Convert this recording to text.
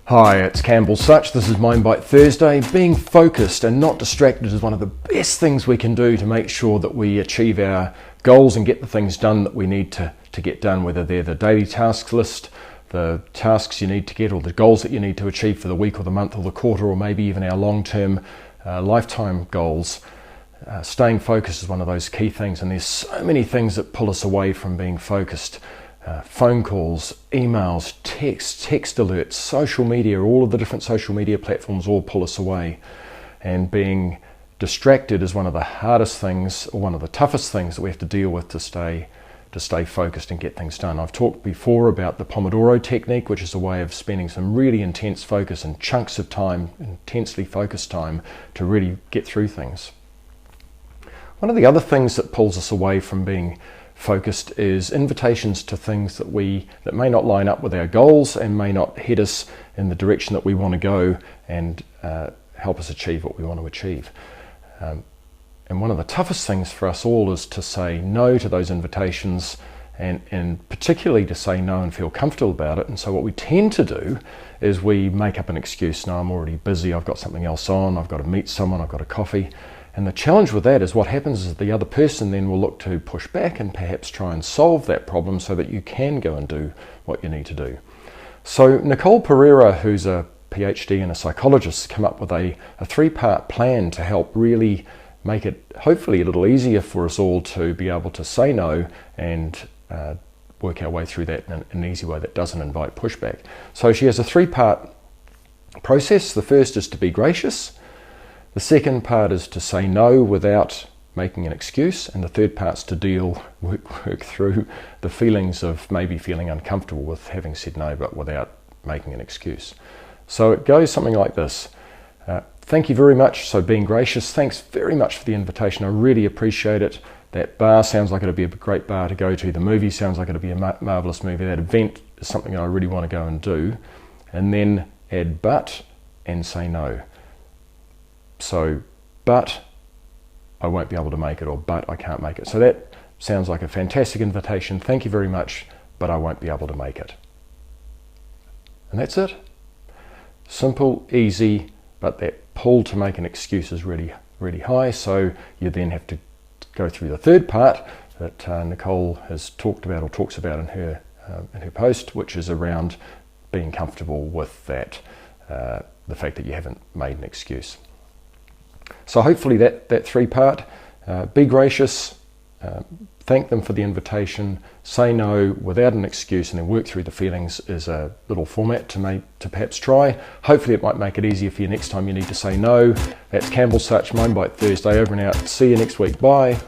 Hi, it's Campbell Such. This is Mind Bite Thursday. Being focused and not distracted is one of the best things we can do to make sure that we achieve our goals and get the things done that we need to get done, whether they're the daily tasks list, the tasks you need to get, or the goals that you need to achieve for the week or the month or the quarter, or maybe even our long-term lifetime goals. Staying focused is one of those key things, and there's so many things that pull us away from being focused. Phone calls, emails, text alerts, social media, all of the different social media platforms all pull us away. And being distracted is one of the hardest things, or one of the toughest things that we have to deal with to stay focused and get things done. I've talked before about the Pomodoro technique, which is a way of spending some really intense focus and chunks of time, intensely focused time, to really get through things. One of the other things that pulls us away from being focused is invitations to things that may not line up with our goals and may not head us in the direction that we want to go and help us achieve what we want to achieve. And one of the toughest things for us all is to say no to those invitations, and particularly to say no and feel comfortable about it. And so what we tend to do is we make up an excuse. No, I'm already busy, I've got something else on, I've got to meet someone, I've got a coffee. And the challenge with that is what happens is the other person then will look to push back and perhaps try and solve that problem so that you can go and do what you need to do. So Nicole LePera, who's a PhD and a psychologist, come up with a three-part plan to help really make it hopefully a little easier for us all to be able to say no and work our way through that in an easy way that doesn't invite pushback. So she has a three-part process. The first is to be gracious. The second part is to say no without making an excuse, and the third part's to work through the feelings of maybe feeling uncomfortable with having said no but without making an excuse. So it goes something like this. Thank you very much. So being gracious, thanks very much for the invitation. I really appreciate it. That bar sounds like it'll be a great bar to go to. The movie sounds like it'll be a marvellous movie. That event is something that I really want to go and do. And then add but and say no. So, but I won't be able to make it, or but I can't make it. So that sounds like a fantastic invitation. Thank you very much, but I won't be able to make it. And that's it. Simple, easy, but that pull to make an excuse is really, really high. So you then have to go through the third part that Nicole has talked about, or talks about in her post, which is around being comfortable with that, the fact that you haven't made an excuse. So hopefully that three-part, be gracious, thank them for the invitation, say no without an excuse, and then work through the feelings is a little format to perhaps try. Hopefully it might make it easier for you next time you need to say no. That's Campbell Such, Mind Bite Thursday, over and out. See you next week. Bye.